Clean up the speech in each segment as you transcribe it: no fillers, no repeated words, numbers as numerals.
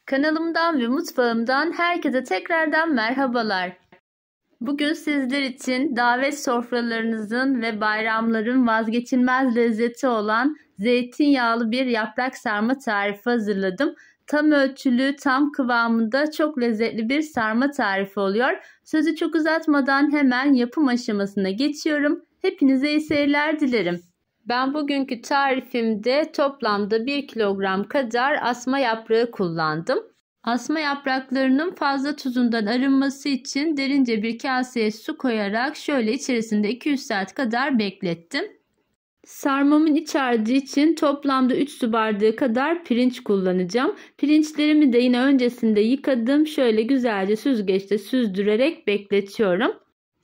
Kanalımdan ve mutfağımdan herkese tekrardan merhabalar. Bugün sizler için davet sofralarınızın ve bayramların vazgeçilmez lezzeti olan zeytinyağlı bir yaprak sarma tarifi hazırladım. Tam ölçülü, tam kıvamında çok lezzetli bir sarma tarifi oluyor. Sözü çok uzatmadan hemen yapım aşamasına geçiyorum. Hepinize iyi seyirler dilerim. Ben bugünkü tarifimde toplamda 1 kilogram kadar asma yaprağı kullandım. Asma yapraklarının fazla tuzundan arınması için derince bir kaseye su koyarak şöyle içerisinde 200 saat kadar beklettim. Sarmamın iç harcı için toplamda 3 su bardağı kadar pirinç kullanacağım. Pirinçlerimi de yine öncesinde yıkadım. Şöyle güzelce süzgeçte süzdürerek bekletiyorum.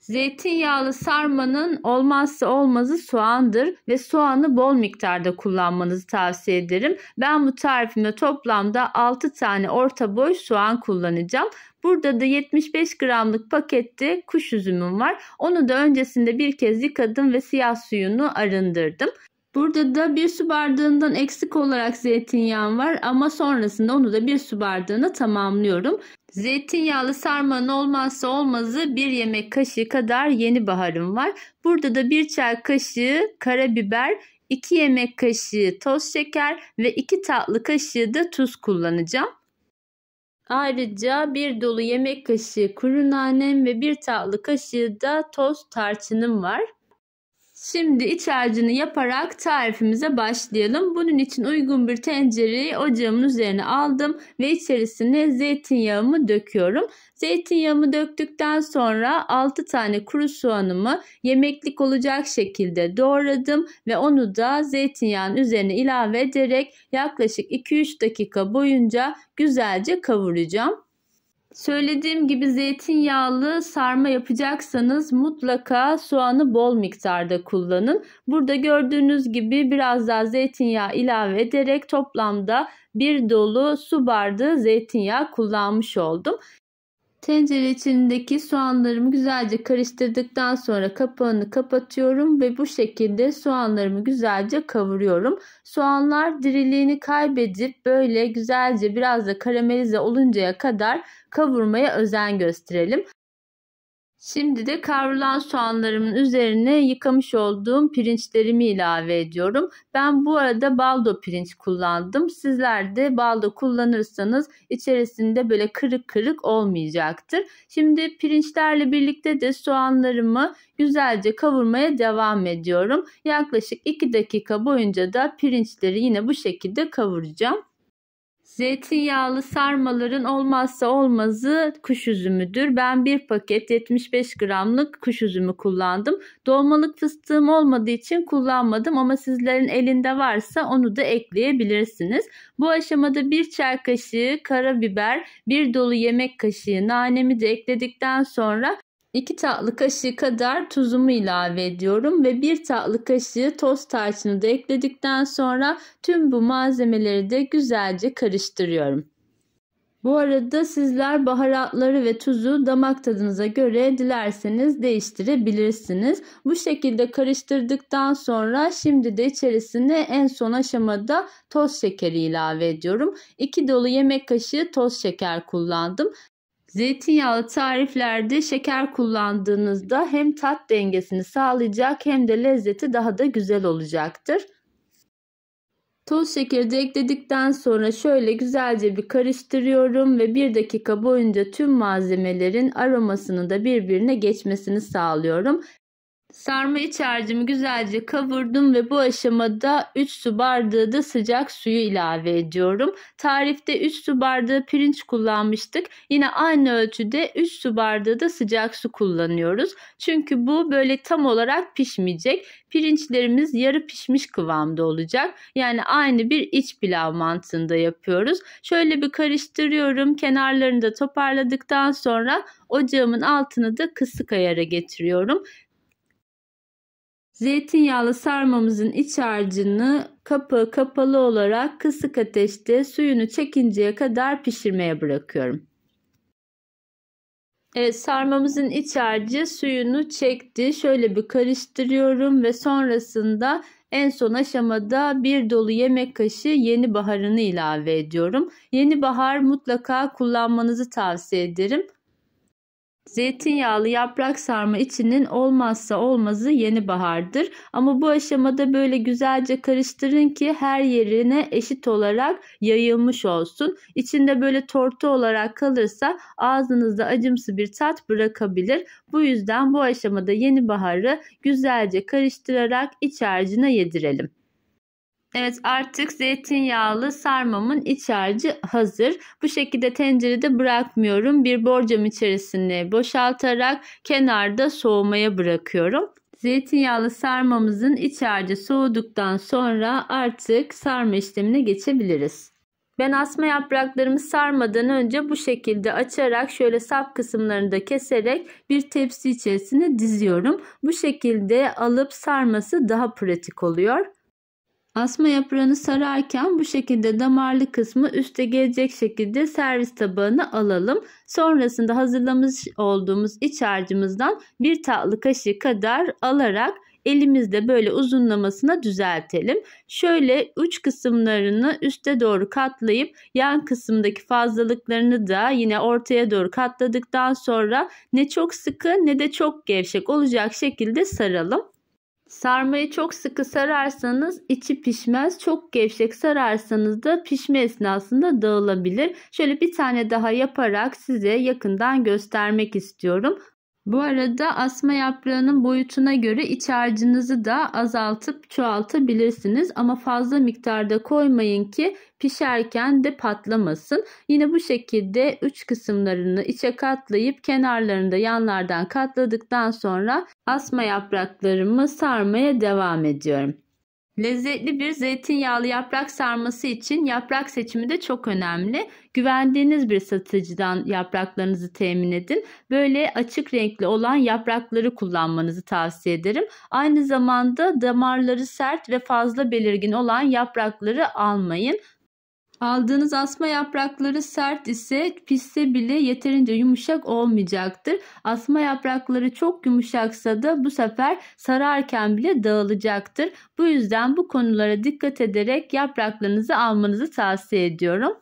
Zeytinyağlı sarmanın olmazsa olmazı soğandır ve soğanı bol miktarda kullanmanızı tavsiye ederim. Ben bu tarifimde toplamda 6 tane orta boy soğan kullanacağım. Burada da 75 gramlık pakette kuş üzümüm var. Onu da öncesinde bir kez yıkadım ve siyah suyunu arındırdım. Burada da 1 su bardağından eksik olarak zeytinyağım var ama sonrasında onu da 1 su bardağına tamamlıyorum. Zeytinyağlı sarmanın olmazsa olmazı 1 yemek kaşığı kadar yeni baharım var. Burada da 1 çay kaşığı karabiber, 2 yemek kaşığı toz şeker ve 2 tatlı kaşığı da tuz kullanacağım. Ayrıca 1 dolu yemek kaşığı kuru nanem ve 1 tatlı kaşığı da toz tarçınım var. Şimdi iç harcını yaparak tarifimize başlayalım. Bunun için uygun bir tencereyi ocağımın üzerine aldım ve içerisine zeytinyağımı döküyorum. Zeytinyağımı döktükten sonra 6 tane kuru soğanımı yemeklik olacak şekilde doğradım ve onu da zeytinyağının üzerine ilave ederek yaklaşık 2-3 dakika boyunca güzelce kavuracağım. Söylediğim gibi zeytinyağlı sarma yapacaksanız mutlaka soğanı bol miktarda kullanın. Burada gördüğünüz gibi biraz daha zeytinyağı ilave ederek toplamda 1 dolu su bardağı zeytinyağı kullanmış oldum. Tencere içindeki soğanlarımı güzelce karıştırdıktan sonra kapağını kapatıyorum ve bu şekilde soğanlarımı güzelce kavuruyorum. Soğanlar diriliğini kaybedip böyle güzelce biraz da karamelize oluncaya kadar kavurmaya özen gösterelim. Şimdi de kavrulan soğanlarımın üzerine yıkamış olduğum pirinçlerimi ilave ediyorum. Ben bu arada baldo pirinç kullandım. Sizler de baldo kullanırsanız içerisinde böyle kırık kırık olmayacaktır. Şimdi pirinçlerle birlikte de soğanlarımı güzelce kavurmaya devam ediyorum. Yaklaşık 2 dakika boyunca da pirinçleri yine bu şekilde kavuracağım. Zeytinyağlı sarmaların olmazsa olmazı kuş üzümüdür. Ben 1 paket 75 gramlık kuş üzümü kullandım. Dolmalık fıstığım olmadığı için kullanmadım ama sizlerin elinde varsa onu da ekleyebilirsiniz. Bu aşamada 1 çay kaşığı karabiber, 1 dolu yemek kaşığı nanemi de ekledikten sonra 2 tatlı kaşığı kadar tuzumu ilave ediyorum ve 1 tatlı kaşığı toz tarçını da ekledikten sonra tüm bu malzemeleri de güzelce karıştırıyorum. Bu arada sizler baharatları ve tuzu damak tadınıza göre dilerseniz değiştirebilirsiniz. Bu şekilde karıştırdıktan sonra şimdi de içerisine en son aşamada toz şekeri ilave ediyorum. 2 dolu yemek kaşığı toz şeker kullandım. Zeytinyağlı tariflerde şeker kullandığınızda hem tat dengesini sağlayacak hem de lezzeti daha da güzel olacaktır. Toz şekeri de ekledikten sonra şöyle güzelce bir karıştırıyorum ve 1 dakika boyunca tüm malzemelerin aromasını da birbirine geçmesini sağlıyorum. Sarma iç harcımı güzelce kavurdum ve bu aşamada 3 su bardağı da sıcak suyu ilave ediyorum. Tarifte 3 su bardağı pirinç kullanmıştık. Yine aynı ölçüde 3 su bardağı da sıcak su kullanıyoruz. Çünkü bu böyle tam olarak pişmeyecek. Pirinçlerimiz yarı pişmiş kıvamda olacak. Yani aynı bir iç pilav mantığında yapıyoruz. Şöyle bir karıştırıyorum. Kenarlarını da toparladıktan sonra ocağımın altını da kısık ayara getiriyorum. Zeytinyağlı sarmamızın iç harcını kapağı kapalı olarak kısık ateşte suyunu çekinceye kadar pişirmeye bırakıyorum. Evet, sarmamızın iç harcı suyunu çekti. Şöyle bir karıştırıyorum ve sonrasında En son aşamada 1 dolu yemek kaşığı yeni baharını ilave ediyorum. Yeni bahar mutlaka kullanmanızı tavsiye ederim. Zeytinyağlı yaprak sarma içinin olmazsa olmazı yeni bahardır. Ama bu aşamada böyle güzelce karıştırın ki her yerine eşit olarak yayılmış olsun. İçinde böyle tortu olarak kalırsa ağzınızda acımsı bir tat bırakabilir. Bu yüzden bu aşamada yeni baharı güzelce karıştırarak iç harcına yedirelim. Evet, artık zeytinyağlı sarmamın iç harcı hazır. Bu şekilde tencerede bırakmıyorum. Bir borcam içerisine boşaltarak kenarda soğumaya bırakıyorum. Zeytinyağlı sarmamızın iç harcı soğuduktan sonra artık sarma işlemine geçebiliriz. Ben asma yapraklarımı sarmadan önce bu şekilde açarak şöyle sap kısımlarını da keserek bir tepsi içerisine diziyorum. Bu şekilde alıp sarması daha pratik oluyor. Asma yaprağını sararken bu şekilde damarlı kısmı üste gelecek şekilde servis tabağına alalım. Sonrasında hazırlamış olduğumuz iç harcımızdan 1 tatlı kaşığı kadar alarak elimizle böyle uzunlamasına düzeltelim. Şöyle uç kısımlarını üste doğru katlayıp yan kısımdaki fazlalıklarını da yine ortaya doğru katladıktan sonra ne çok sıkı ne de çok gevşek olacak şekilde saralım. Sarmayı çok sıkı sararsanız içi pişmez. Çok gevşek sararsanız da pişme esnasında dağılabilir. Şöyle bir tane daha yaparak size yakından göstermek istiyorum. Bu arada asma yaprağının boyutuna göre iç harcınızı da azaltıp çoğaltabilirsiniz. Ama fazla miktarda koymayın ki pişerken de patlamasın. Yine bu şekilde uç kısımlarını içe katlayıp kenarlarını da yanlardan katladıktan sonra asma yapraklarımı sarmaya devam ediyorum. Lezzetli bir zeytinyağlı yaprak sarması için yaprak seçimi de çok önemli. Güvendiğiniz bir satıcıdan yapraklarınızı temin edin. Böyle açık renkli olan yaprakları kullanmanızı tavsiye ederim. Aynı zamanda damarları sert ve fazla belirgin olan yaprakları almayın. Aldığınız asma yaprakları sert ise pişse bile yeterince yumuşak olmayacaktır. Asma yaprakları çok yumuşaksa da bu sefer sararken bile dağılacaktır. Bu yüzden bu konulara dikkat ederek yapraklarınızı almanızı tavsiye ediyorum.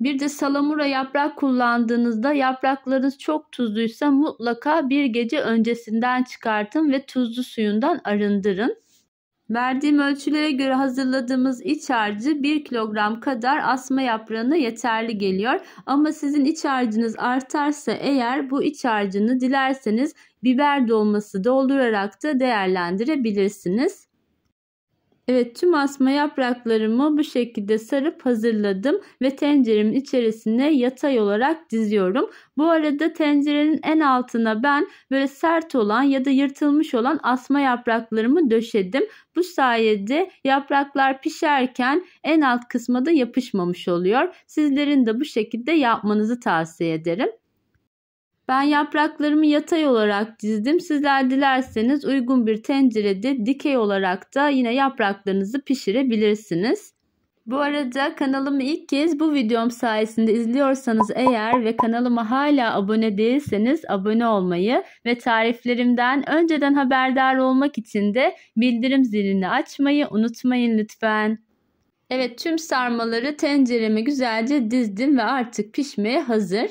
Bir de salamura yaprak kullandığınızda yapraklarınız çok tuzluysa mutlaka bir gece öncesinden çıkartın ve tuzlu suyundan arındırın. Verdiğim ölçülere göre hazırladığımız iç harcı 1 kilogram kadar asma yaprağına yeterli geliyor. Ama sizin iç harcınız artarsa eğer bu iç harcını dilerseniz biber dolması doldurarak da değerlendirebilirsiniz. Evet, tüm asma yapraklarımı bu şekilde sarıp hazırladım ve tenceremin içerisine yatay olarak diziyorum. Bu arada tencerenin en altına ben böyle sert olan ya da yırtılmış olan asma yapraklarımı döşedim. Bu sayede yapraklar pişerken en alt kısma da yapışmamış oluyor. Sizlerin de bu şekilde yapmanızı tavsiye ederim. Ben yapraklarımı yatay olarak dizdim. Sizler dilerseniz uygun bir tencerede dikey olarak da yine yapraklarınızı pişirebilirsiniz. Bu arada kanalımı ilk kez bu videom sayesinde izliyorsanız eğer ve kanalıma hala abone değilseniz abone olmayı ve tariflerimden önceden haberdar olmak için de bildirim zilini açmayı unutmayın lütfen. Evet, tüm sarmaları tencereme güzelce dizdim ve artık pişmeye hazır.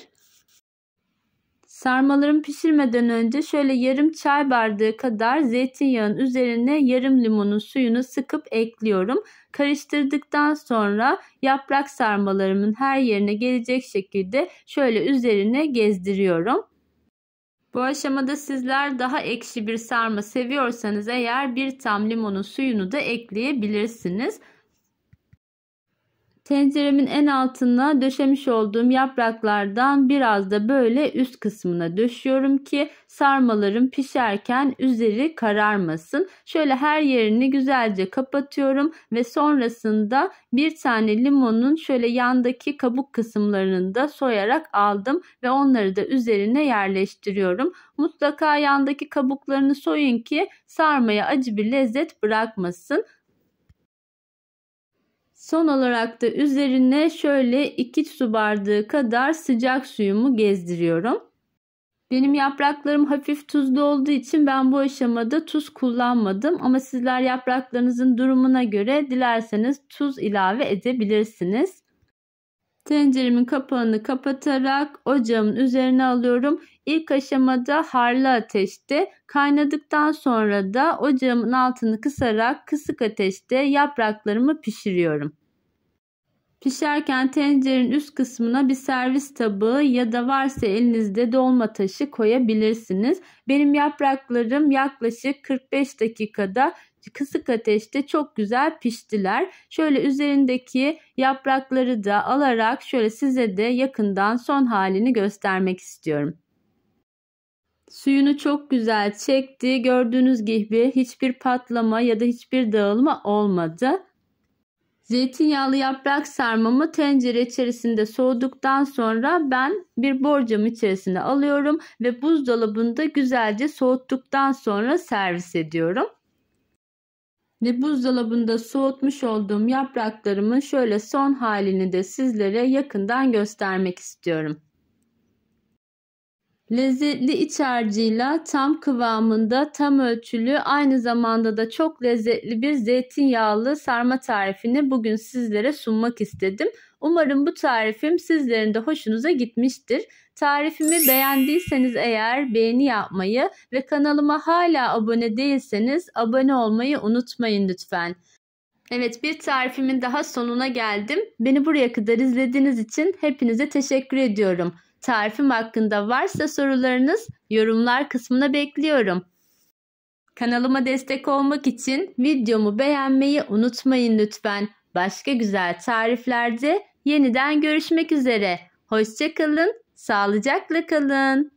Sarmalarımı pişirmeden önce şöyle yarım çay bardağı kadar zeytinyağının üzerine yarım limonun suyunu sıkıp ekliyorum. Karıştırdıktan sonra yaprak sarmalarımın her yerine gelecek şekilde şöyle üzerine gezdiriyorum. Bu aşamada sizler daha ekşi bir sarma seviyorsanız eğer bir tam limonun suyunu da ekleyebilirsiniz. Tenceremin en altına döşemiş olduğum yapraklardan biraz da böyle üst kısmına döşüyorum ki sarmalarım pişerken üzeri kararmasın. Şöyle her yerini güzelce kapatıyorum ve sonrasında bir tane limonun şöyle yandaki kabuk kısımlarını da soyarak aldım ve onları da üzerine yerleştiriyorum. Mutlaka yandaki kabuklarını soyun ki sarmaya acı bir lezzet bırakmasın. Son olarak da üzerine şöyle 2 su bardağı kadar sıcak suyumu gezdiriyorum. Benim yapraklarım hafif tuzlu olduğu için ben bu aşamada tuz kullanmadım. Ama sizler yapraklarınızın durumuna göre dilerseniz tuz ilave edebilirsiniz. Tenceremin kapağını kapatarak ocağımın üzerine alıyorum. İlk aşamada harlı ateşte, kaynadıktan sonra da ocağımın altını kısarak kısık ateşte yapraklarımı pişiriyorum. Pişerken tencerenin üst kısmına bir servis tabağı ya da varsa elinizde dolma taşı koyabilirsiniz. Benim yapraklarım yaklaşık 45 dakikada kısık ateşte çok güzel piştiler. Şöyle üzerindeki yaprakları da alarak şöyle size de yakından son halini göstermek istiyorum. Suyunu çok güzel çekti. Gördüğünüz gibi hiçbir patlama ya da hiçbir dağılma olmadı. Zeytinyağlı yaprak sarmamı tencere içerisinde soğuduktan sonra ben bir borcam içerisine alıyorum ve buzdolabında güzelce soğuttuktan sonra servis ediyorum. Ve buzdolabında soğutmuş olduğum yapraklarımın şöyle son halini de sizlere yakından göstermek istiyorum. Lezzetli iç harcıyla tam kıvamında, tam ölçülü, aynı zamanda da çok lezzetli bir zeytinyağlı sarma tarifini bugün sizlere sunmak istedim. Umarım bu tarifim sizlerin de hoşunuza gitmiştir. Tarifimi beğendiyseniz eğer beğeni yapmayı ve kanalıma hala abone değilseniz abone olmayı unutmayın lütfen. Evet, bir tarifimin daha sonuna geldim. Beni buraya kadar izlediğiniz için hepinize teşekkür ediyorum. Tarifim hakkında varsa sorularınız yorumlar kısmına bekliyorum. Kanalıma destek olmak için videomu beğenmeyi unutmayın lütfen. Başka güzel tariflerde yeniden görüşmek üzere. Hoşça kalın, sağlıcakla kalın.